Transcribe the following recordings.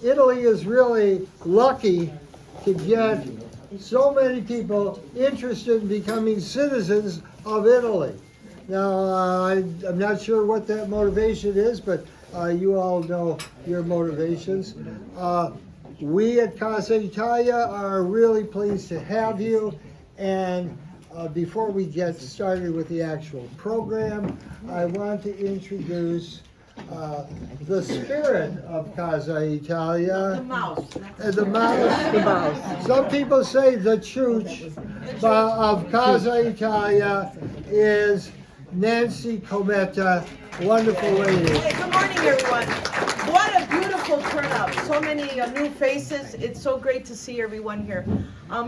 Italy is really lucky to get so many people interested in becoming citizens of Italy. Now, I'm not sure what that motivation is, but you all know your motivations. We at Casa Italia are really pleased to have you. And before we get started with the actual program, I want to introduce the spirit of Casa Italia. The mouse. The mouse. The mouse. Some people say the chooch of Casa Italia is Nancy Cometa. Wonderful lady. Hey, good morning, everyone. What a beautiful turnout. So many new faces. It's so great to see everyone here.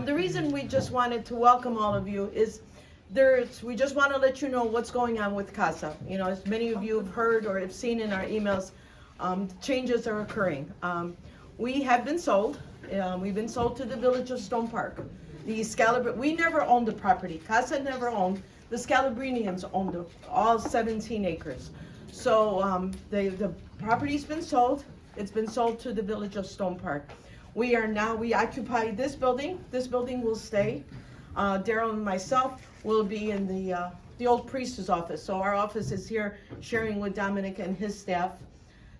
The reason we just wanted to welcome all of you is we just want to let you know what's going on with Casa. You know, as many of you have heard or have seen in our emails, changes are occurring. We have been sold. We've been sold to the Village of Stone Park. We never owned the property. Casa never owned. The Scalabrinians owned all 17 acres. So the property's been sold. It's been sold to the Village of Stone Park. We occupy this building. This building will stay. Daryl and myself will be in the old priest's office. So our office is here sharing with Dominic and his staff.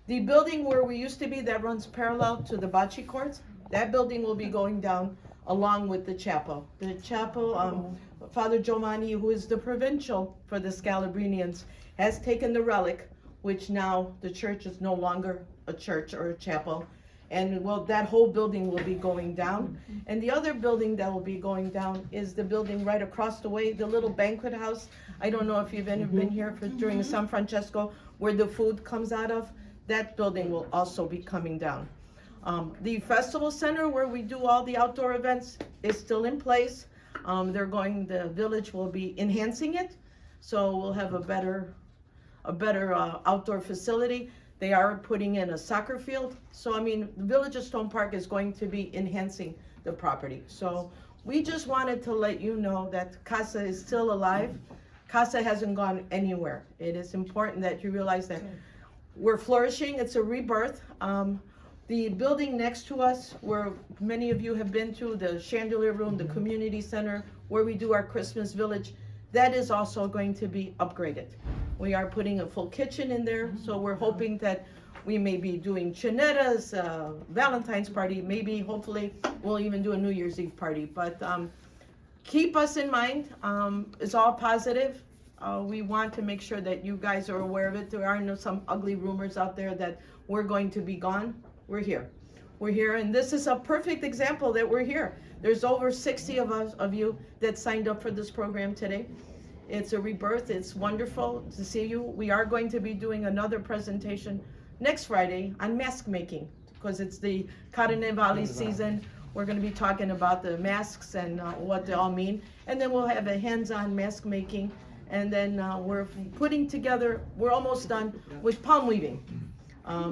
The building where we used to be that runs parallel to the bocce courts, that building will be going down along with the chapel. The chapel, Father Giovanni, who is the provincial for the Scalabrinians, has taken the relic, which now the church is no longer a church or a chapel. And well, that whole building will be going down. And the other building that will be going down is the building right across the way, the little banquet house. I don't know if you've ever been here during San Francesco, where the food comes out of. That building will also be coming down. The festival center where we do all the outdoor events is still in place. The village will be enhancing it, so we'll have a better outdoor facility. They are putting in a soccer field. So, I mean, the Village of Stone Park is going to be enhancing the property. So we just wanted to let you know that Casa is still alive. Casa hasn't gone anywhere. It is important that you realize that we're flourishing. It's a rebirth. The building next to us, where many of you have been to, the Chandelier Room, the community center, where we do our Christmas village, that is also going to be upgraded. We are putting a full kitchen in there, so we're hoping that we may be doing chinetas, Valentine's party, maybe, hopefully, we'll even do a New Year's Eve party. But keep us in mind. It's all positive. We want to make sure that you guys are aware of it. There are some ugly rumors out there that we're going to be gone. We're here. We're here, and this is a perfect example that we're here. There's over 60 of you that signed up for this program today. It's a rebirth. It's wonderful to see you. We are going to be doing another presentation next Friday on mask making, because it's the Carnevale season. We're going to be talking about the masks and what they all mean. And then we'll have a hands-on mask making. And then we're putting together, we're almost done with palm weaving.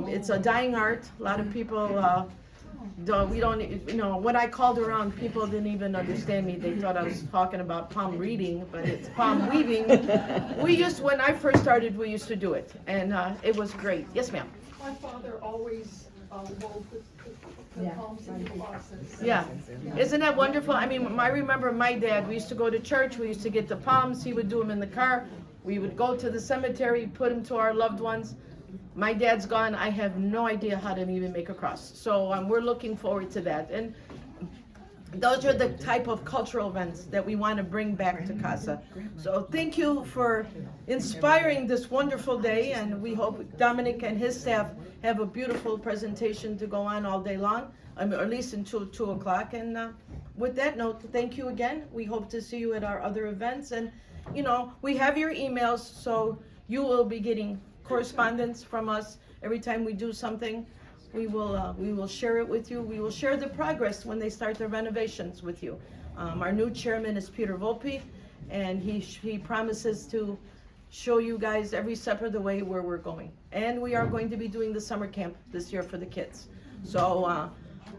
It's a dying art. A lot of people, when I called around, people didn't even understand me. They thought I was talking about palm reading, but it's palm weaving. When I first started, we used to do it, and it was great. Yes, ma'am. My father always wove the palms and the glosses. Yeah, isn't that wonderful? I mean, I remember my dad, we used to go to church, we used to get the palms, he would do them in the car. We would go to the cemetery, put them to our loved ones. My dad's gone. I have no idea how to even make a cross. So we're looking forward to that. And those are the type of cultural events that we want to bring back to Casa. So thank you for inspiring this wonderful day. And we hope Dominic and his staff have a beautiful presentation to go on all day long, or at least until 2 o'clock. And with that note, thank you again. We hope to see you at our other events. And, we have your emails, so you will be getting correspondence from us every time we do something. We will share it with you. We will share the progress when they start the renovations with you. Our new chairman is Peter Volpe, and he promises to show you guys every step of the way where we're going. And we are going to be doing the summer camp this year for the kids. So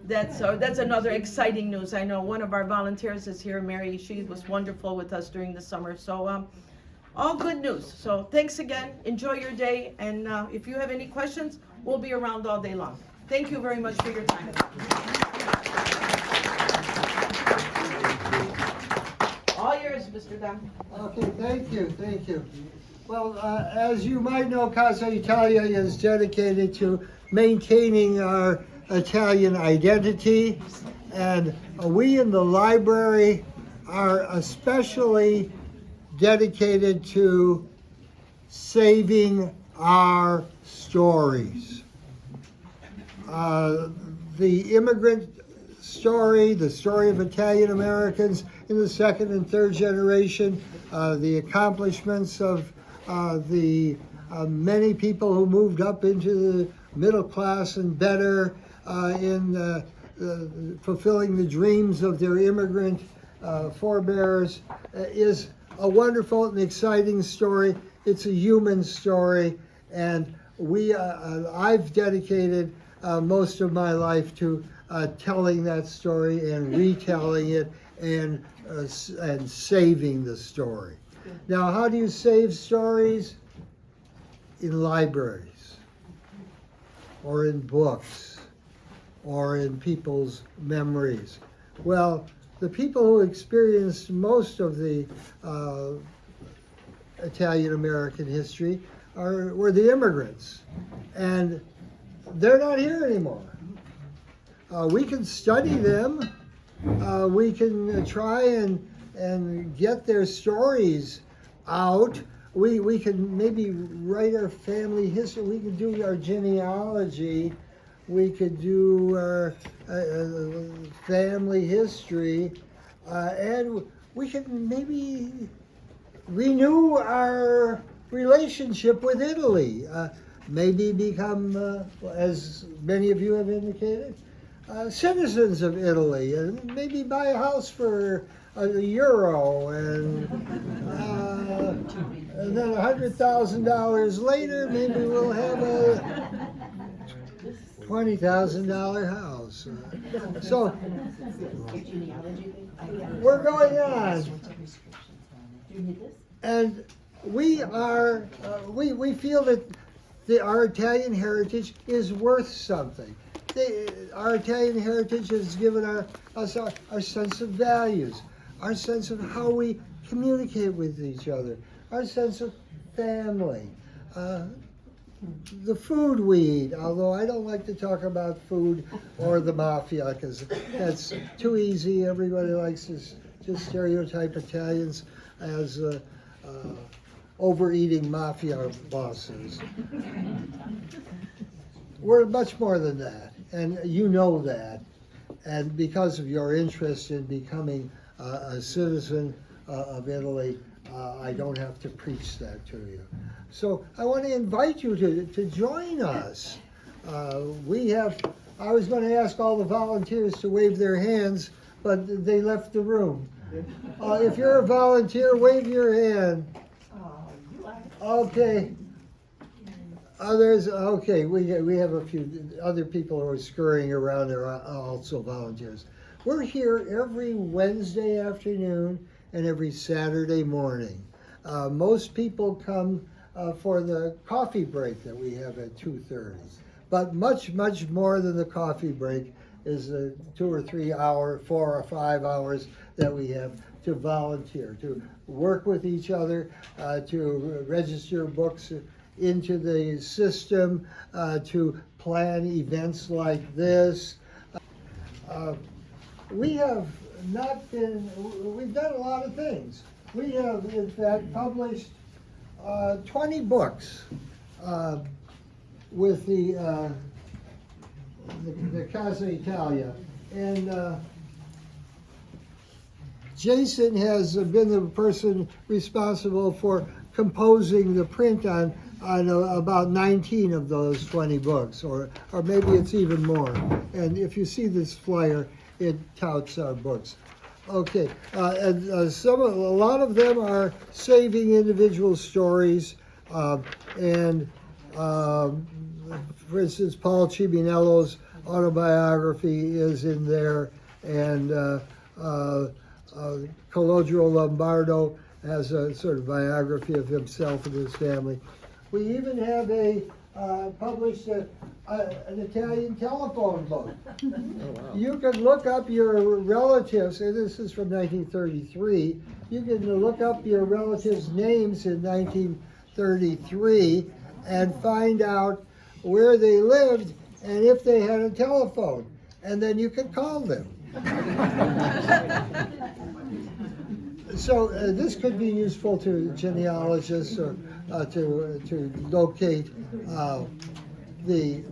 that's another exciting news. I know one of our volunteers is here, Mary. She was wonderful with us during the summer. So all good news. So thanks again. Enjoy your day. And if you have any questions, we'll be around all day long. Thank you very much for your time. All yours, Mr. Dom. Okay, thank you. Well, as you might know, Casa Italia is dedicated to maintaining our Italian identity, and we in the library are especially dedicated to saving our stories. The immigrant story, the story of Italian Americans in the second and third generation, the accomplishments of the many people who moved up into the middle class and better in fulfilling the dreams of their immigrant forebears is a wonderful and exciting story. It's a human story, and I've dedicated most of my life to telling that story and retelling it and saving the story. Now, how do you save stories? In libraries, or in books, or in people's memories. Well, the people who experienced most of the Italian American history were the immigrants, and they're not here anymore. We can study them. We can try and get their stories out. We can maybe write our family history. We could do our genealogy. We could do our family history, and we can maybe renew our relationship with Italy. Maybe become, as many of you have indicated, citizens of Italy, and maybe buy a house for €1, and then $100,000 later, maybe we'll have a $20,000 house. So we're going on, and we feel that our Italian heritage is worth something. Our Italian heritage has given us our sense of values, our sense of how we communicate with each other, our sense of family, the food we eat, although I don't like to talk about food or the mafia because that's too easy. Everybody likes to just stereotype Italians as overeating mafia bosses. We're much more than that, and you know that. And because of your interest in becoming a citizen of Italy, I don't have to preach that to you. So I want to invite you to join us. I was going to ask all the volunteers to wave their hands, but they left the room. If you're a volunteer, wave your hand. Okay. Others, okay, we have a few other people who are scurrying around that are also volunteers. We're here every Wednesday afternoon and every Saturday morning. Most people come for the coffee break that we have at 2:30. But much more than the coffee break is the 2 or 3 hour, 4 or 5 hours that we have to volunteer, to work with each other, to register books into the system, to plan events like this. We've done a lot of things. We have, in fact, published 20 books with the Casa Italia. And Jason has been the person responsible for composing the print on about 19 of those 20 books, or maybe it's even more. And if you see this flyer, it touts our books. Okay, and a lot of them are saving individual stories, and for instance, Paul Cibinello's autobiography is in there, and Colodro Lombardo has a sort of biography of himself and his family. We even have a published an Italian telephone book. You can look up your relatives, and this is from 1933. You can look up your relatives' names in 1933 and find out where they lived and if they had a telephone, and then you could call them. So this could be useful to genealogists or to locate the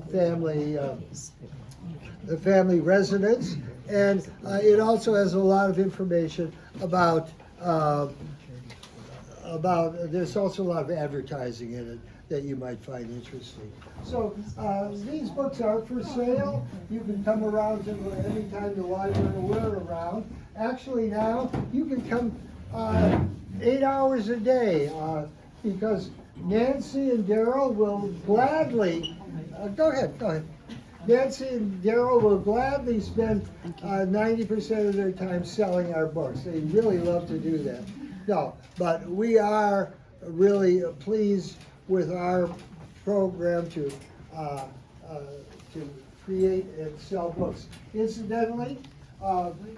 family residence, and it also has a lot of information about. There's also a lot of advertising in it that you might find interesting. So these books are for sale. You can come around to any time the library we're around. Actually now you can come 8 hours a day because Nancy and Daryl will gladly, go ahead. Nancy and Daryl will gladly spend 90% of their time selling our books. They really love to do that. No, but we are really pleased with our program to create and sell books. Incidentally,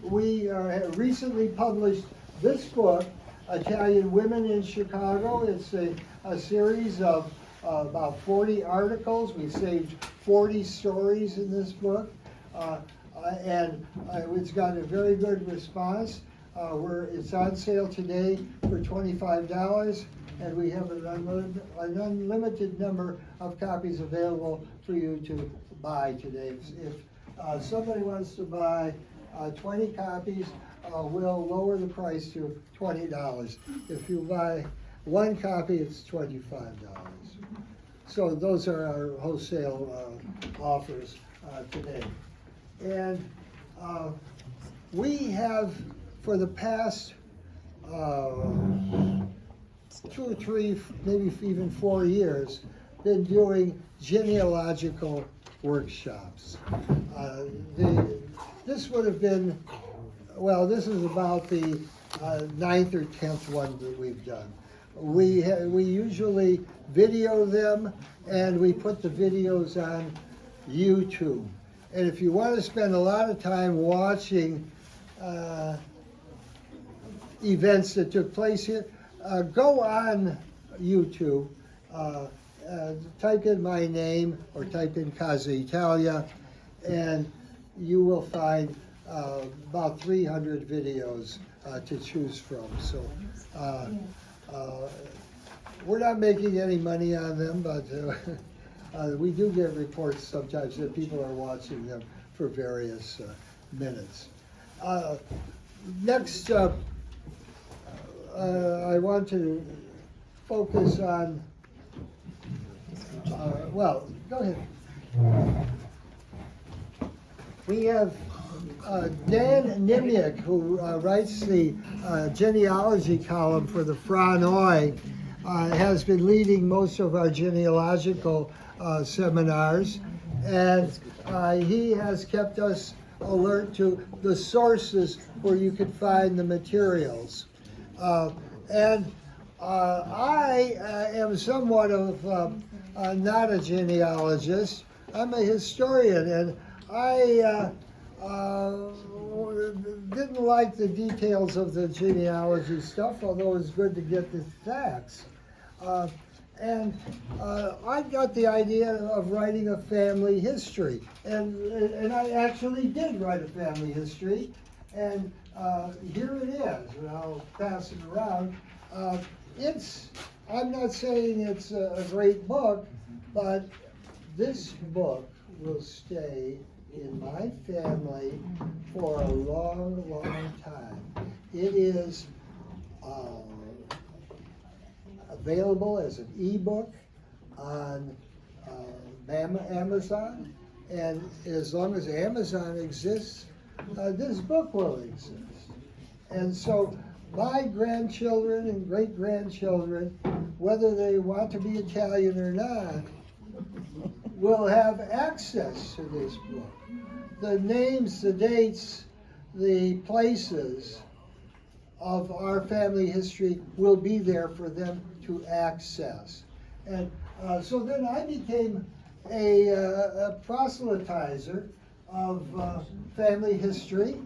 we have recently published this book, Italian Women in Chicago. It's a series of about 40 articles. We saved 40 stories in this book, and it's gotten a very good response. It's on sale today for $25, and we have an unlimited number of copies available for you to buy today. If somebody wants to buy 20 copies, we'll lower the price to $20. If you buy one copy, it's $25. So those are our wholesale offers today. And we have, for the past 2 or 3, maybe even 4 years, been doing genealogical workshops. This would have been, well, this is about the 9th or 10th one that we've done. We usually video them, and we put the videos on YouTube. And if you want to spend a lot of time watching events that took place here, go on YouTube, type in my name or type in Casa Italia, and you will find about 300 videos to choose from. So we're not making any money on them, but we do get reports sometimes that people are watching them for various minutes. Next, I want to focus on, well, go ahead. We have Dan Nimiak, who writes the genealogy column for the Franoi, has been leading most of our genealogical seminars, and he has kept us alert to the sources where you can find the materials. And I am somewhat of not a genealogist. I'm a historian, and I didn't like the details of the genealogy stuff, although it's good to get the facts. And I got the idea of writing a family history, and I actually did write a family history, and here it is, and I'll pass it around. I'm not saying it's a great book, but this book will stay in my family for a long, long time. It is available as an ebook on Amazon, and as long as Amazon exists, this book will exist. And so my grandchildren and great-grandchildren, whether they want to be Italian or not, will have access to this book. The names, the dates, the places of our family history will be there for them to access. And So then I became a proselytizer of family history.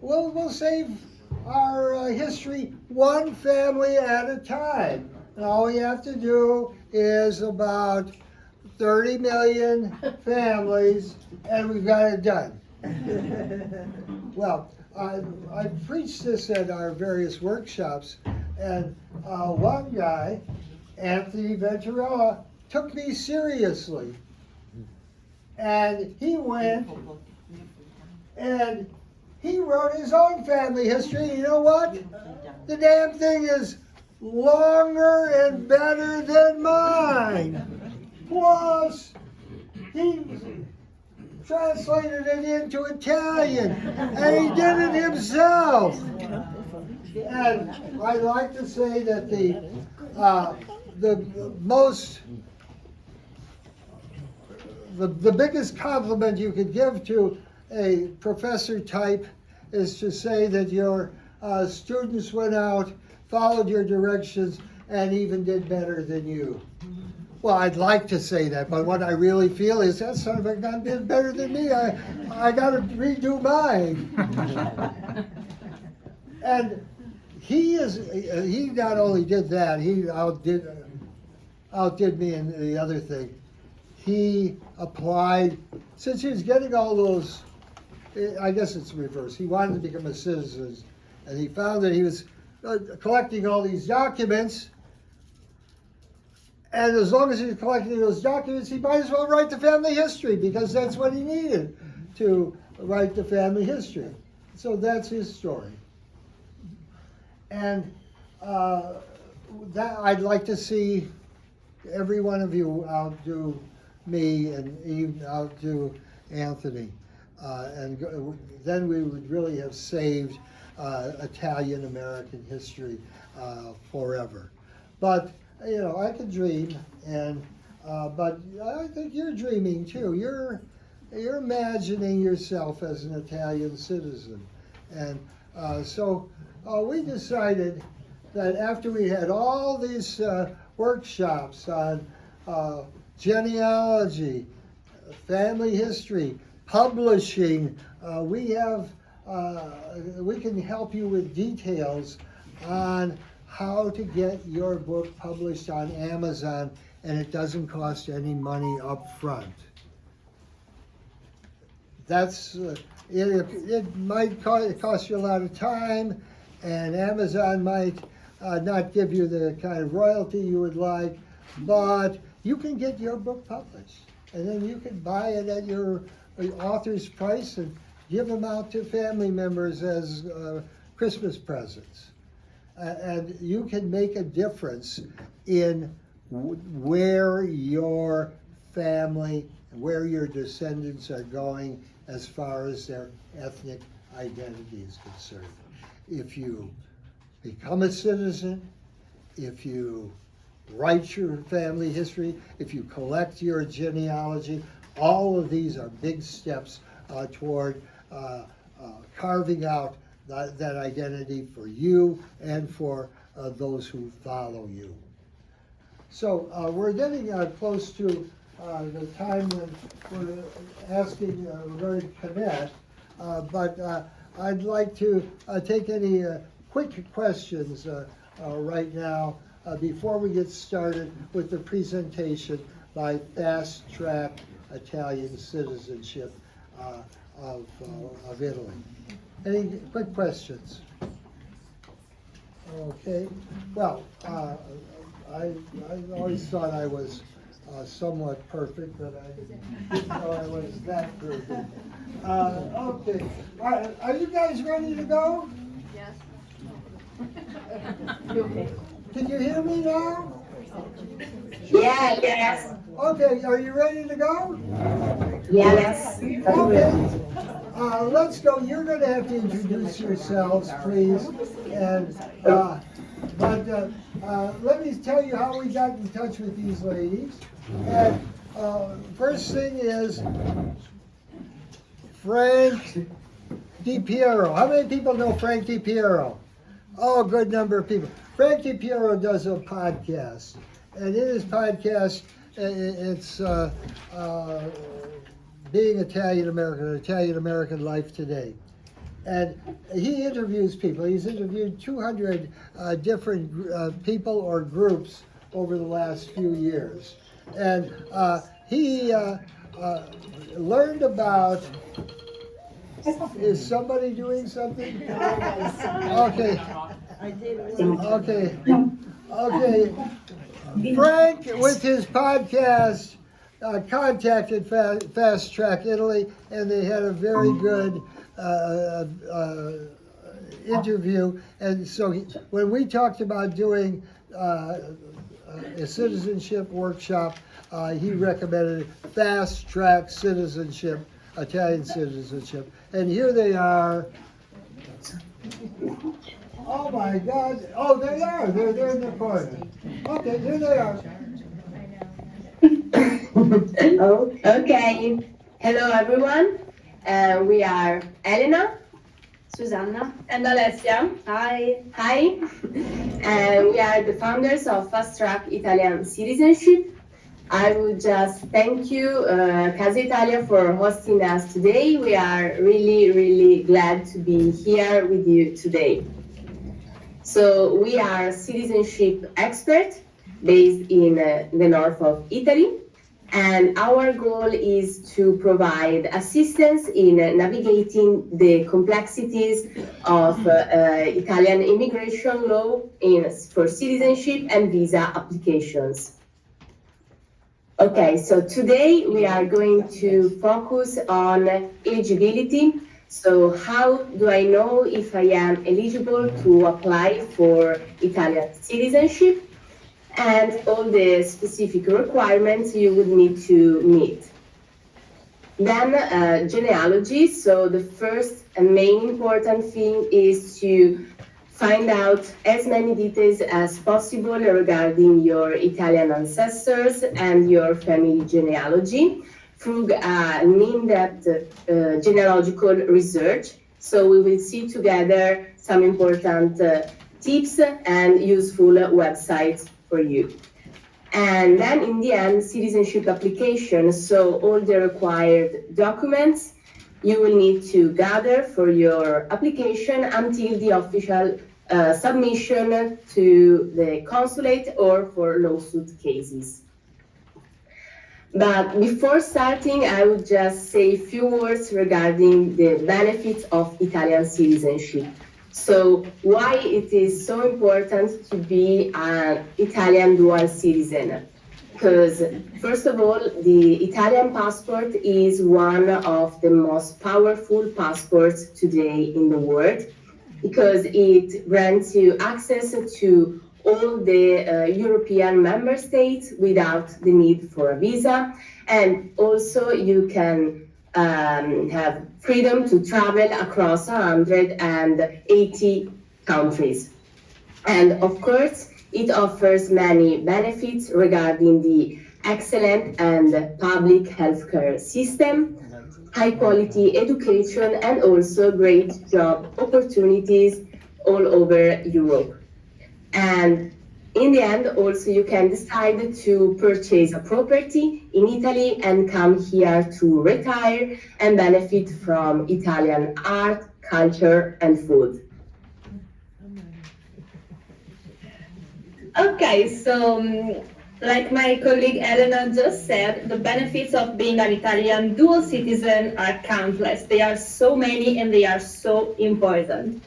We'll save our history one family at a time. And all we have to do is about 30 million families, and we've got it done. Well, I preached this at our various workshops, and one guy, Anthony Venturella, took me seriously. And he went and he wrote his own family history. You know what? The damn thing is longer and better than mine. Plus, he translated it into Italian, and he did it himself. And I'd like to say that the biggest compliment you could give to a professor type is to say that your students went out, followed your directions, and even did better than you. Well, I'd like to say that, but what I really feel is that son of a gun did better than me. I got to redo mine. And he not only did that, he outdid me in the other thing. He applied, since he was getting all those, I guess it's reverse. He wanted to become a citizen, and he found that he was collecting all these documents. And as long as he was collecting those documents, he might as well write the family history, because that's what he needed to write the family history. So that's his story. And that I'd like to see every one of you outdo me and even outdo Anthony. Then we would really have saved Italian American history forever. But you know, I could dream, and but I think you're dreaming too. You're imagining yourself as an Italian citizen, and so we decided that after we had all these workshops on genealogy, family history, publishing, we can help you with details on how to get your book published on Amazon, and it doesn't cost any money up front. That's it might cost you a lot of time, and Amazon might not give you the kind of royalty you would like, but you can get your book published, and then you can buy it at your author's price and give them out to family members as Christmas presents. And you can make a difference in where your family, where your descendants are going as far as their ethnic identity is concerned. If you become a citizen, if you write your family history, if you collect your genealogy, all of these are big steps toward carving out that identity for you and for those who follow you. So we're getting close to the time when we're asking, we're going to connect, but I'd like to take any quick questions right now before we get started with the presentation by Fast Track Italian Citizenship of Italy. Any quick questions? Okay. Well, I always thought I was somewhat perfect, but I didn't know I was that perfect. Okay. All right. Are you guys ready to go? Yes. Can you hear me now? Yeah, yes. Okay. Are you ready to go? Yes. Okay. Let's go. You're going to have to introduce yourselves, please. And let me tell you how we got in touch with these ladies. And first thing is Frank DiPiero. How many people know Frank DiPiero? Oh, a good number of people. Frank DiPiero does a podcast. And in his podcast, it's being Italian American life today. And he interviews people. He's interviewed 200 different people or groups over the last few years. And he learned about, is somebody doing something? Okay. Okay. Frank, with his podcast, contacted Fast Track Italy, and they had a very good interview. And so when we talked about doing a citizenship workshop, he recommended Fast Track Citizenship, Italian Citizenship. And here they are. Oh my God. Oh, they are. They're in the corner. Okay, here they are. Oh, okay. Hello, everyone. We are Elena, Susanna, and Alessia. Hi. Hi. And we are the founders of Fast Track Italian Citizenship. I would just thank you, Casa Italia, for hosting us today. We are really, really glad to be here with you today. So we are citizenship experts based in the north of Italy. And our goal is to provide assistance in navigating the complexities of Italian immigration law for citizenship and visa applications. Okay, so today we are going to focus on eligibility. So how do I know if I am eligible to apply for Italian citizenship? And all the specific requirements you would need to meet. Then genealogy. So the first and main important thing is to find out as many details as possible regarding your Italian ancestors and your family genealogy through an in-depth genealogical research. So we will see together some important tips and useful websites for you. And then in the end, citizenship application. So all the required documents you will need to gather for your application until the official submission to the consulate or for lawsuit cases. But before starting, I would just say a few words regarding the benefits of Italian citizenship. So why it is so important to be an Italian dual citizen? Because first of all, the Italian passport is one of the most powerful passports today in the world because it grants you access to all the European member states without the need for a visa. And also you can have freedom to travel across 180 countries. And of course, it offers many benefits regarding the excellent and public healthcare system, high quality education, and also great job opportunities all over Europe. And in the end, also you can decide to purchase a property in Italy and come here to retire and benefit from Italian art, culture, and food. Okay, so like my colleague Elena just said, the benefits of being an Italian dual citizen are countless. They are so many and they are so important.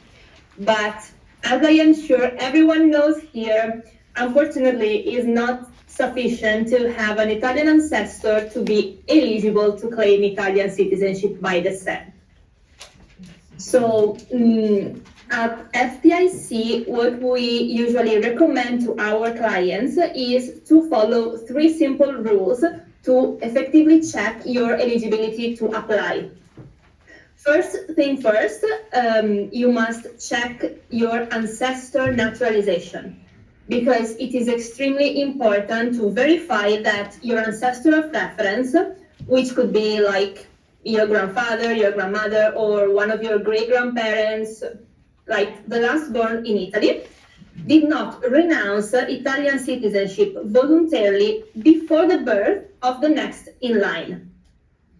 But as I am sure everyone knows here, unfortunately, it is not sufficient to have an Italian ancestor to be eligible to claim Italian citizenship by descent. So at FTIC, what we usually recommend to our clients is to follow 3 simple rules to effectively check your eligibility to apply. First thing first, you must check your ancestor naturalization because it is extremely important to verify that your ancestor of reference, which could be like your grandfather, your grandmother, or one of your great-grandparents, like the last born in Italy, did not renounce Italian citizenship voluntarily before the birth of the next in line.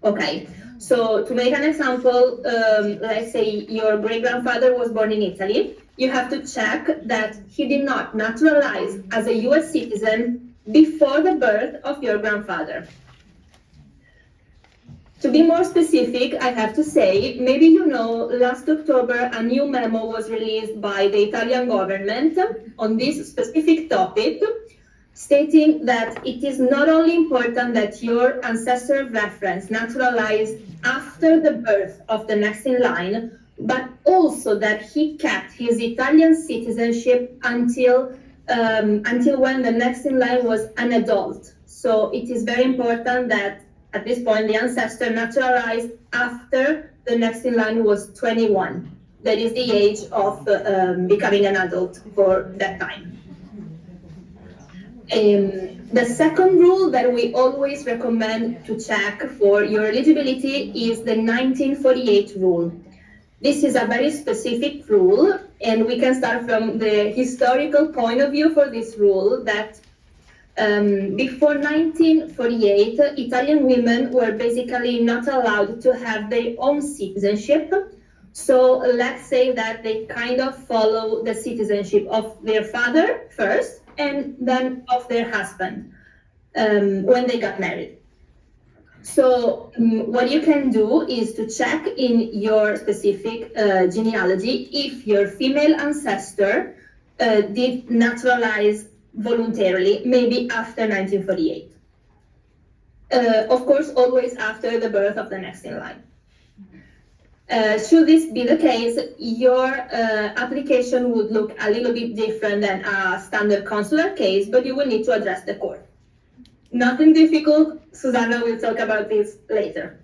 Okay, so to make an example, let's say your great-grandfather was born in Italy, you have to check that he did not naturalize as a US citizen before the birth of your grandfather. To be more specific, I have to say, maybe you know, last October a new memo was released by the Italian government on this specific topic, stating that it is not only important that your ancestor reference naturalized after the birth of the next in line, but also that he kept his Italian citizenship until when the next in line was an adult. So it is very important that at this point the ancestor naturalized after the next in line was 21. That is the age of becoming an adult for that time. The second rule that we always recommend to check for your eligibility is the 1948 rule. This is a very specific rule, and we can start from the historical point of view for this rule that before 1948, Italian women were basically not allowed to have their own citizenship. So let's say that they kind of follow the citizenship of their father first, and then of their husband when they got married. So what you can do is to check in your specific genealogy if your female ancestor did naturalize voluntarily, maybe after 1948. Of course, always after the birth of the next in line. Should this be the case, your application would look a little bit different than a standard consular case, but you will need to address the court. Nothing difficult, Susanna will talk about this later.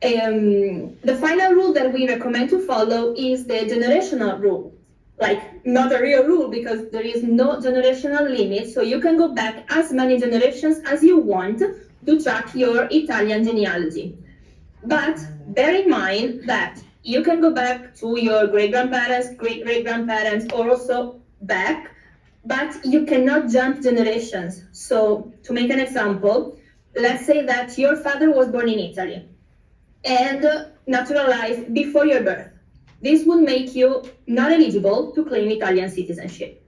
The final rule that we recommend to follow is the generational rule. Like, not a real rule because there is no generational limit, so you can go back as many generations as you want to track your Italian genealogy. But bear in mind that you can go back to your great-grandparents, great-great-grandparents, or also back, but you cannot jump generations. So to make an example, let's say that your father was born in Italy and naturalized before your birth. This would make you not eligible to claim Italian citizenship.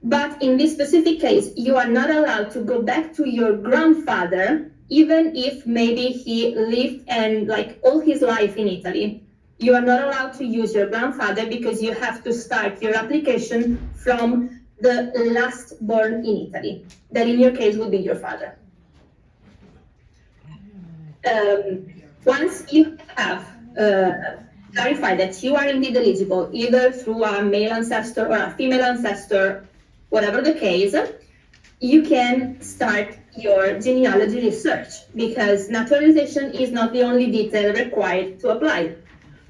But in this specific case, you are not allowed to go back to your grandfather, even if maybe he lived and like all his life in Italy. You are not allowed to use your grandfather because you have to start your application from the last born in Italy. That in your case would be your father. Once you have clarified that you are indeed eligible, either through a male ancestor or a female ancestor, whatever the case, you can start your genealogy research because naturalization is not the only detail required to apply.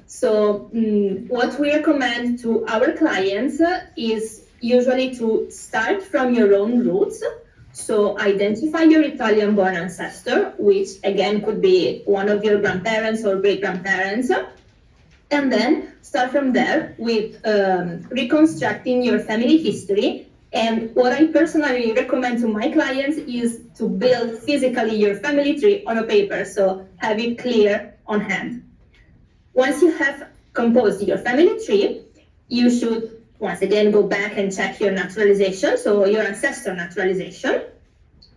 So what we recommend to our clients is usually to start from your own roots. So identify your Italian-born ancestor, which again could be one of your grandparents or great-grandparents, and then start from there with reconstructing your family history. And what I personally recommend to my clients is to build physically your family tree on a paper, so have it clear on hand. Once you have composed your family tree, you should once again go back and check your naturalization, so your ancestor naturalization,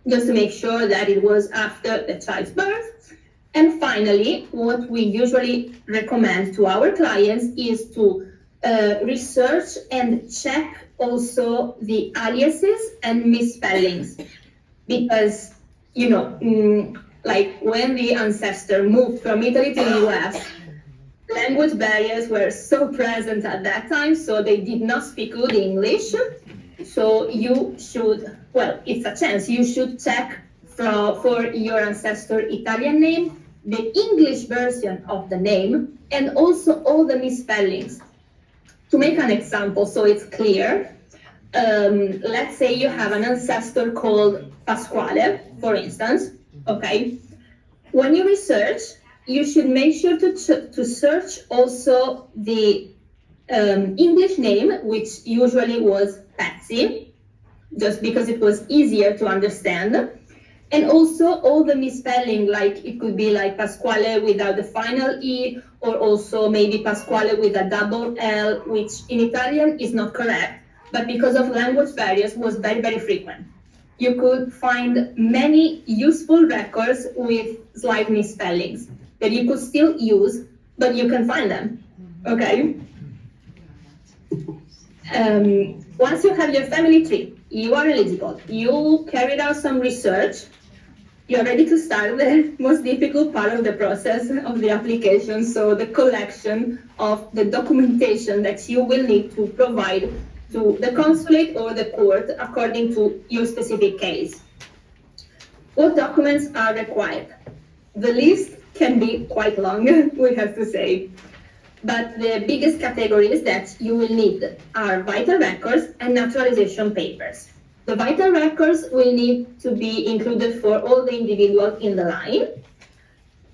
just to make sure that it was after the child's birth. And finally, what we usually recommend to our clients is to research and check also the aliases and misspellings, because like when the ancestor moved from Italy to the US, language barriers were so present at that time, so they did not speak good English. So you should, well, it's a chance, you should check for your ancestor Italian name, the English version of the name, and also all the misspellings. To make an example so it's clear, let's say you have an ancestor called Pasquale, for instance, okay? When you research, you should make sure to search also the English name, which usually was Patsy, just because it was easier to understand. And also all the misspelling, like it could be like Pasquale without the final E, or also maybe Pasquale with a double L, which in Italian is not correct, but because of language barriers was very, very frequent. You could find many useful records with slight misspellings that you could still use, but you can find them, okay? Once you have your family tree, you are eligible, you carried out some research, you are ready to start the most difficult part of the process of the application, so the collection of the documentation that you will need to provide to the consulate or the court according to your specific case. What documents are required? The list can be quite long, we have to say. But the biggest categories that you will need are vital records and naturalization papers. The vital records will need to be included for all the individuals in the line.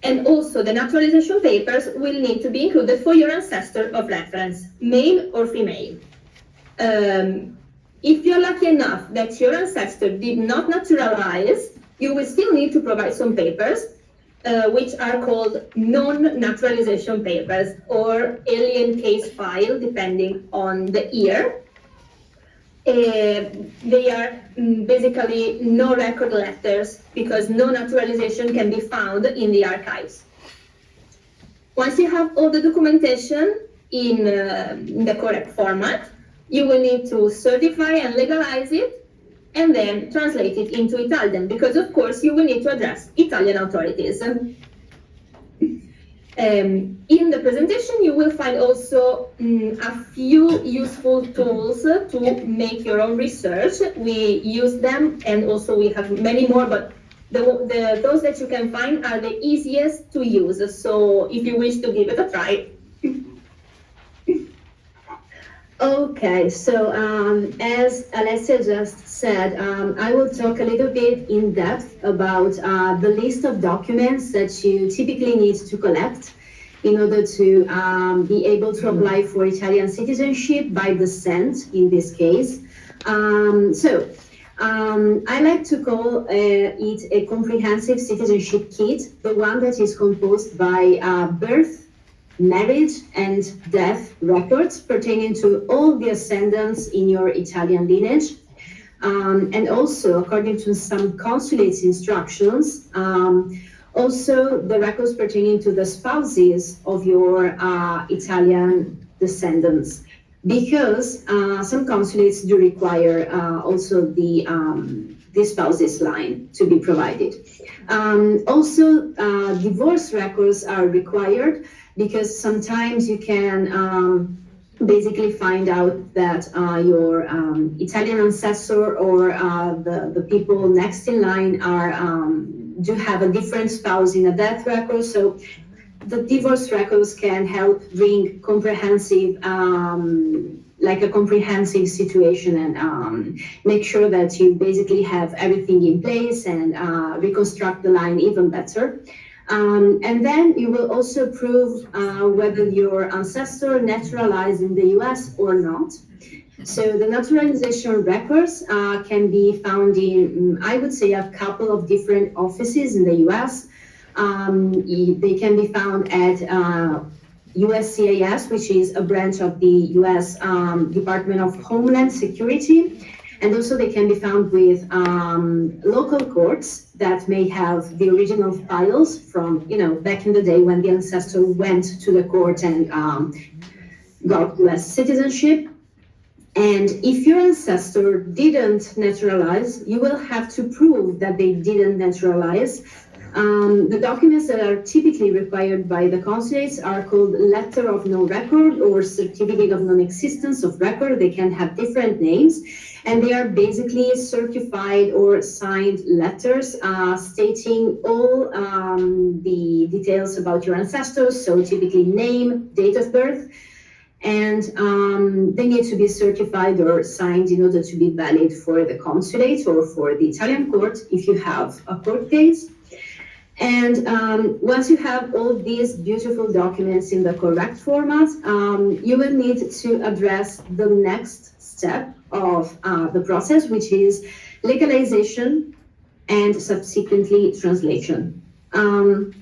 And also the naturalization papers will need to be included for your ancestor of reference, male or female. If you're lucky enough that your ancestor did not naturalize, you will still need to provide some papers, which are called non-naturalization papers or alien case file, depending on the year. They are basically no record letters because no naturalization can be found in the archives. Once you have all the documentation in the correct format, you will need to certify and legalize it and then translate it into Italian because, of course, you will need to address Italian authorities. In the presentation, you will find also a few useful tools to make your own research. We use them, and also we have many more, but those that you can find are the easiest to use. So if you wish to give it a try. Okay, so as Alessia just said, I will talk a little bit in depth about the list of documents that you typically need to collect in order to be able to apply for Italian citizenship by descent in this case. I like to call it a comprehensive citizenship kit, the one that is composed by birth, marriage and death records pertaining to all the ascendants in your Italian lineage. And also, according to some consulate's instructions, also the records pertaining to the spouses of your Italian descendants, because some consulates do require also the spouses line to be provided. Also, divorce records are required, because sometimes you can basically find out that your Italian ancestor or the people next in line are do have a different spouse in a death record. So the divorce records can help bring comprehensive, like a comprehensive situation and make sure that you basically have everything in place and reconstruct the line even better. And then you will also prove whether your ancestor naturalized in the US or not. So the naturalization records can be found in, I would say, a couple of different offices in the US. They can be found at USCIS, which is a branch of the US Department of Homeland Security. And also they can be found with local courts that may have the original files from, back in the day when the ancestor went to the court and got US citizenship. And if your ancestor didn't naturalize, you will have to prove that they didn't naturalize. The documents that are typically required by the consulates are called letter of no record or certificate of non-existence of record. They can have different names, and they are basically certified or signed letters stating all the details about your ancestors, so typically name, date of birth, and they need to be certified or signed in order to be valid for the consulate or for the Italian court if you have a court case. And once you have all these beautiful documents in the correct format, you will need to address the next step of the process, which is legalization and subsequently translation. The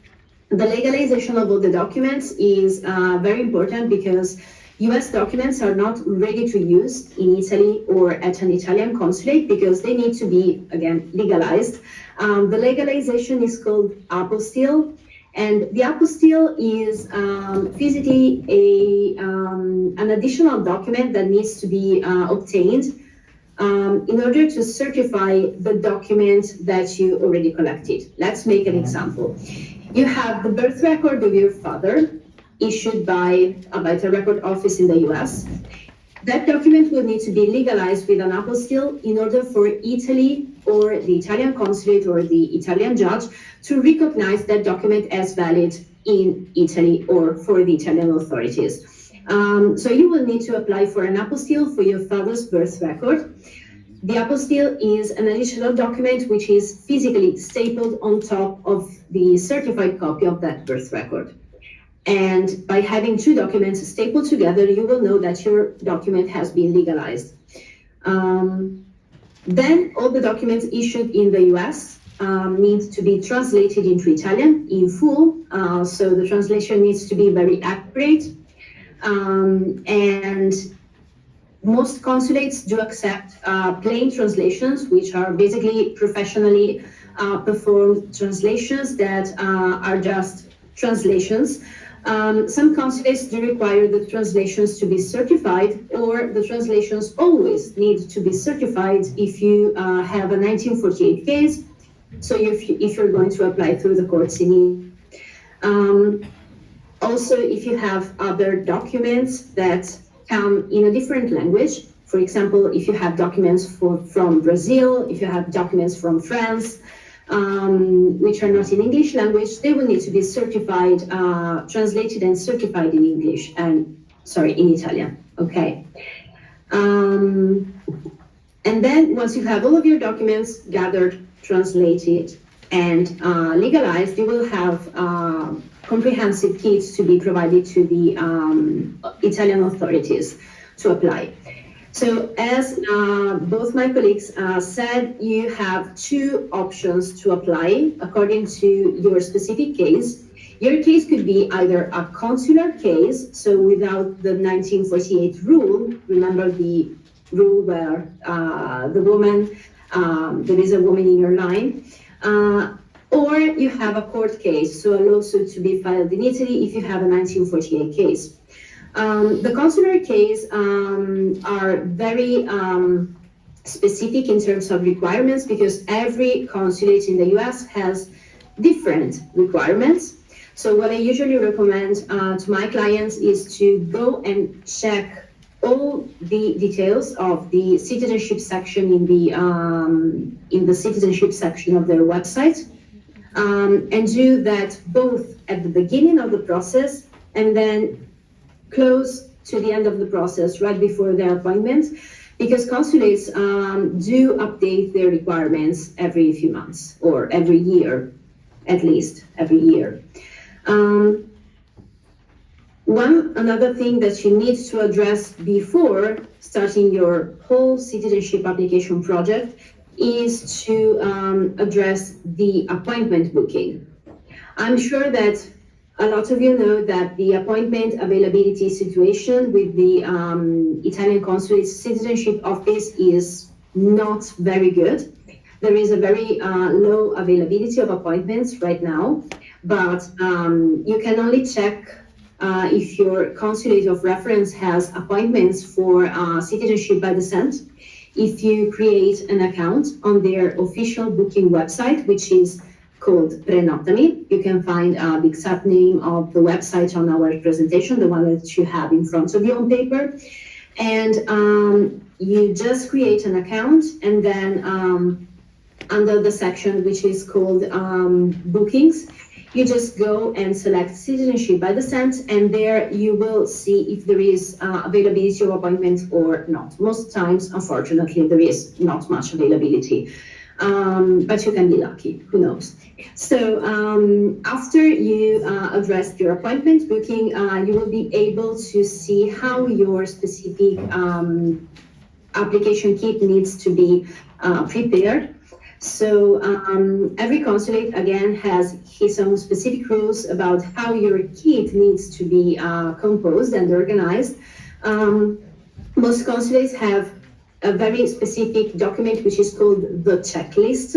legalization of all the documents is very important because US documents are not ready to use in Italy or at an Italian consulate because they need to be, again, legalized. The legalization is called apostille, and the apostille is physically an additional document that needs to be obtained in order to certify the document that you already collected. Let's make an example. You have the birth record of your father issued by a vital record office in the US. That document will need to be legalized with an apostille in order for Italy or the Italian consulate or the Italian judge to recognize that document as valid in Italy or for the Italian authorities. So you will need to apply for an apostille for your father's birth record. The apostille is an additional document which is physically stapled on top of the certified copy of that birth record. And by having two documents stapled together, you will know that your document has been legalized. Then all the documents issued in the US need to be translated into Italian in full. So the translation needs to be very accurate. And most consulates do accept plain translations, which are basically professionally performed translations that are just translations. Some consulates do require the translations to be certified, or the translations always need to be certified if you have a 1948 case. So if you're going to apply through the courts in also, if you have other documents that come in a different language, for example, if you have documents from Brazil, if you have documents from France, which are not in English language, they will need to be certified, translated and certified in English and, in Italian, okay? And then once you have all of your documents gathered, translated, and legalized, you will have comprehensive kits to be provided to the Italian authorities to apply. So as both my colleagues said, you have two options to apply according to your specific case. Your case could be either a consular case, so without the 1948 rule, remember the rule where the woman, there is a woman in your line, or you have a court case, so a lawsuit to be filed in Italy if you have a 1948 case. The consular case are very specific in terms of requirements because every consulate in the US has different requirements. So what I usually recommend to my clients is to go and check all the details of the citizenship section in the citizenship section of their website, and do that both at the beginning of the process and then close to the end of the process right before their appointment, because consulates do update their requirements every few months or every year, at least every year. Another thing that you need to address before starting your whole citizenship application project is to address the appointment booking. I'm sure that a lot of you know that the appointment availability situation with the Italian Consulate Citizenship Office is not very good. There is a very low availability of appointments right now, but you can only check if your consulate of reference has appointments for citizenship by descent if you create an account on their official booking website, which is called Prenotami. You can find the exact name of the website on our presentation, the one that you have in front of you on paper. And you just create an account, and then under the section which is called bookings, you just go and select citizenship by descent, and there you will see if there is availability of appointment or not. Most times, unfortunately, there is not much availability. but you can be lucky, who knows. So after you address your appointment booking, you will be able to see how your specific application kit needs to be prepared. So every consulate, again, has his own specific rules about how your kit needs to be composed and organized. Most consulates have a very specific document which is called the checklist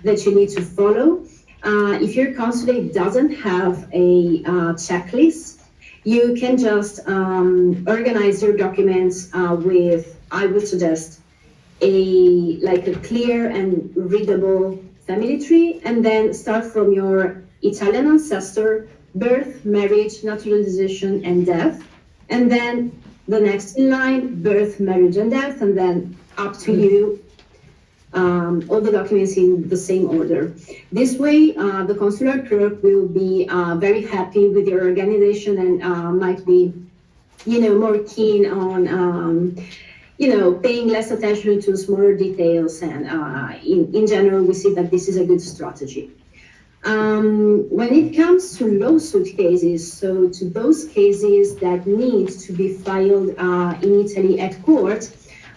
that you need to follow. If your consulate doesn't have a checklist, you can just organize your documents with, I would suggest, a clear and readable family tree, and then start from your Italian ancestor, birth, marriage, naturalization, and death, and then the next in line, birth, marriage, and death, and then up to you, all the documents in the same order. This way, the consular clerk will be very happy with your organization and might be, more keen on, paying less attention to smaller details. And in general, we see that this is a good strategy. When it comes to lawsuit cases, so to those cases that need to be filed in Italy at court,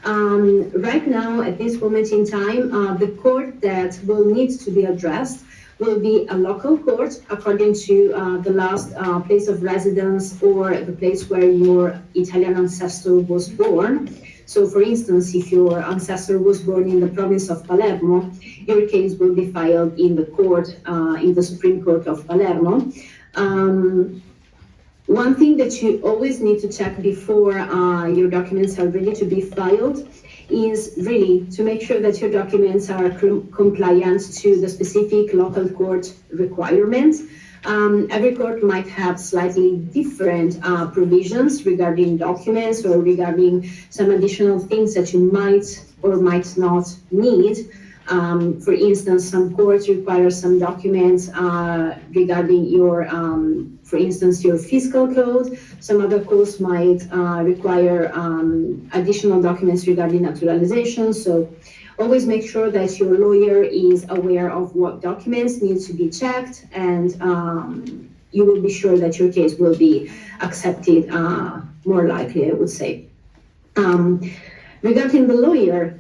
right now, at this moment in time, the court that will need to be addressed will be a local court according to the last place of residence or the place where your Italian ancestor was born. So, for instance, if your ancestor was born in the province of Palermo, your case will be filed in the court, in the Supreme Court of Palermo. One thing that you always need to check before your documents are ready to be filed is really to make sure that your documents are compliant to the specific local court requirements. Every court might have slightly different provisions regarding documents or regarding some additional things that you might or might not need. For instance, some courts require some documents regarding your, for instance, your fiscal code. Some other courts might require additional documents regarding naturalization. So always make sure that your lawyer is aware of what documents need to be checked, and you will be sure that your case will be accepted more likely, I would say. Regarding the lawyer,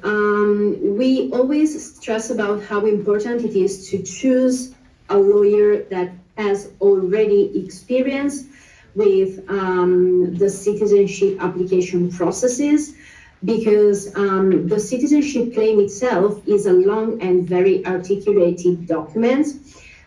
we always stress about how important it is to choose a lawyer that has already experience with the citizenship application processes, because the citizenship claim itself is a long and very articulated document.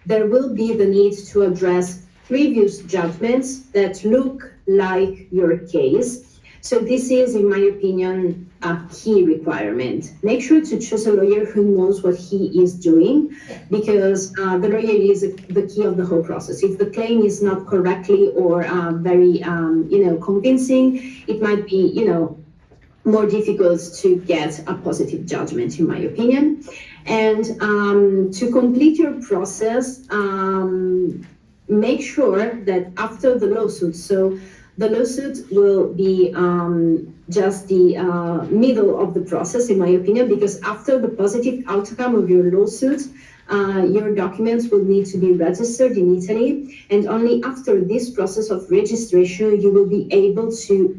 There will be the need to address previous judgments that look like your case. So this is, in my opinion, a key requirement. Make sure to choose a lawyer who knows what he is doing, because the lawyer is the key of the whole process. If the claim is not correctly or very, convincing, it might be, more difficult to get a positive judgment, in my opinion. And to complete your process, make sure that after the lawsuit, so the lawsuit will be just the middle of the process, in my opinion, because after the positive outcome of your lawsuit, your documents will need to be registered in Italy, and only after this process of registration, you will be able to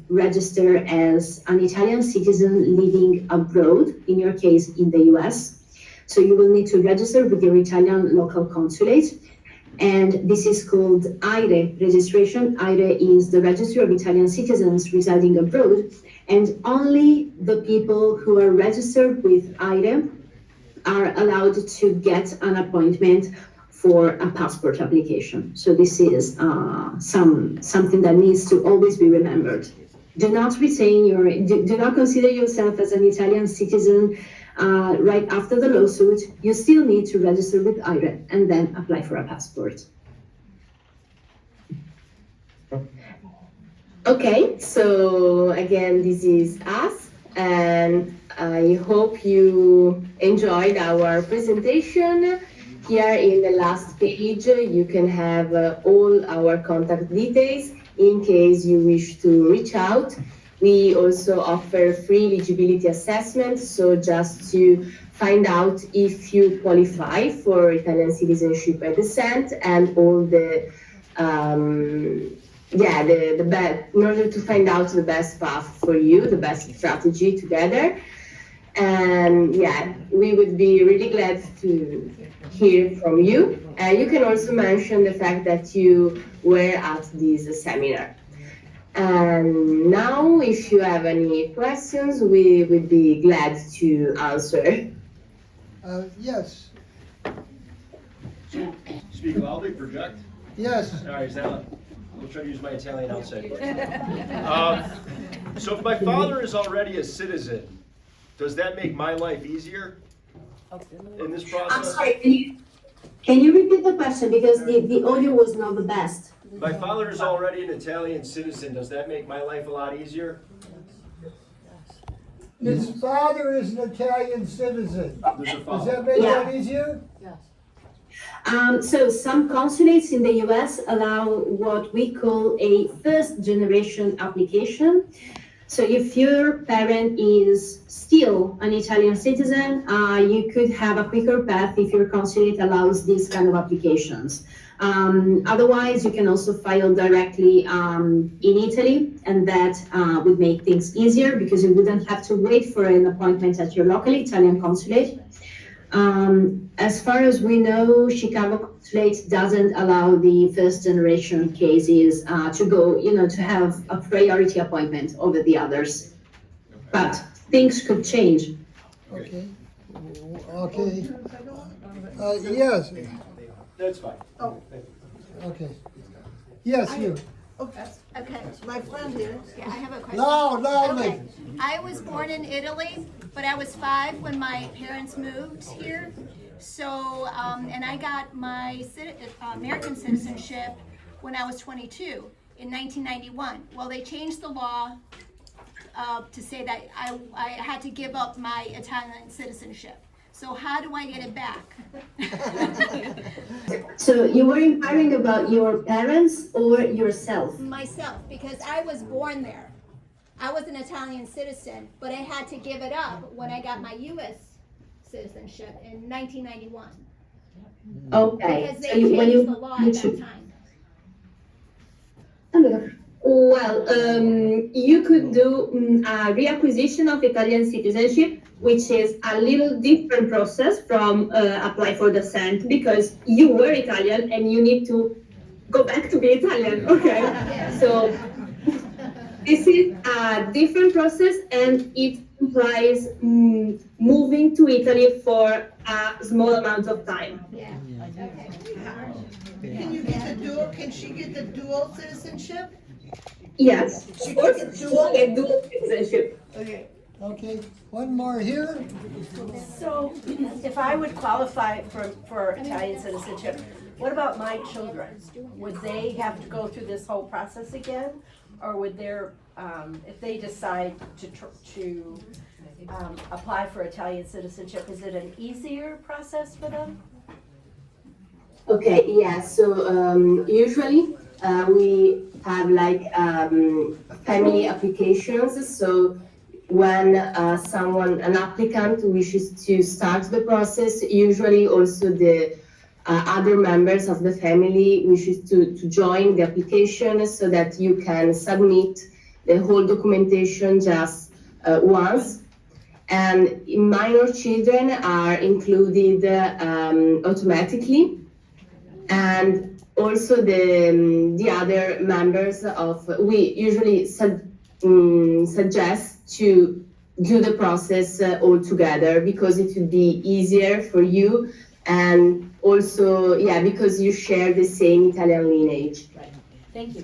register as an Italian citizen living abroad, in your case, in the US. So you will need to register with your Italian local consulate. And this is called AIRE registration. AIRE is the Registry of Italian Citizens Residing Abroad, and only the people who are registered with AIRE are allowed to get an appointment for a passport application. So this is something that needs to always be remembered. Do not consider yourself as an Italian citizen right after the lawsuit. You still need to register with AIRE and then apply for a passport. Okay, so again, this is us, and I hope you enjoyed our presentation. Here in the last page, you can have all our contact details in case you wish to reach out we also offer free eligibility assessment, so just to find out if you qualify for Italian citizenship by descent and all the in order to find out the best path for you, the best strategy together. And yeah, we would be really glad to hear from you. You can also mention the fact that you were at this seminar. And now, if you have any questions, we would be glad to answer. Yes, Speak loudly, project. yes. All right, is that, I'll try to use my Italian outside voice. So if my father is already a citizen, does that make my life easier in this process? I'm sorry, can you repeat the question, because the audio was not the best. My father is already an Italian citizen, does that make my life a lot easier? His father is an Italian citizen. There's a Does father. that make Yeah. that easier? So some consulates in the US allow what we call a first generation application. So if your parent is still an Italian citizen, you could have a quicker path if your consulate allows these kind of applications. Otherwise, you can also file directly in Italy, and that would make things easier because you wouldn't have to wait for an appointment at your local Italian consulate. As far as we know, Chicago consulate doesn't allow the first generation cases to go, to have a priority appointment over the others. But things could change. Okay. Okay. Yes, That's fine. okay. Yes, you. Okay, My friend here. yeah, I have a question. Loudly. Okay, I was born in Italy, but I was 5 when my parents moved here. So, and I got my American citizenship when I was 22 in 1991. Well, they changed the law to say that I had to give up my Italian citizenship. So how do I get it back? So you were inquiring about your parents or yourself? Myself, because I was born there. I was an Italian citizen, but I had to give it up when I got my U.S. citizenship in 1991. Okay. Because they So when changed the law at that time. Well, you could do a reacquisition of Italian citizenship, which is a little different process from apply for descent, because you were Italian and you need to go back to be Italian. Okay, so this is a different process, and it implies moving to Italy for a small amount of time. Yeah. Okay. Can you get the dual, can she get the dual citizenship? Yes, She can get dual? dual citizenship. Okay. Okay, one more here. So, if I would qualify for Italian citizenship, what about my children? Would they have to go through this whole process again? Or would if they decide to apply for Italian citizenship, is it an easier process for them? Okay, yeah, so usually we have like family applications. So when an applicant wishes to start the process, usually also the other members of the family wishes to join the application so that you can submit the whole documentation just once. And minor children are included automatically. And also the other members we usually suggest to do the process all together because it would be easier for you, and also, yeah, because you share the same Italian lineage. Right. Thank you.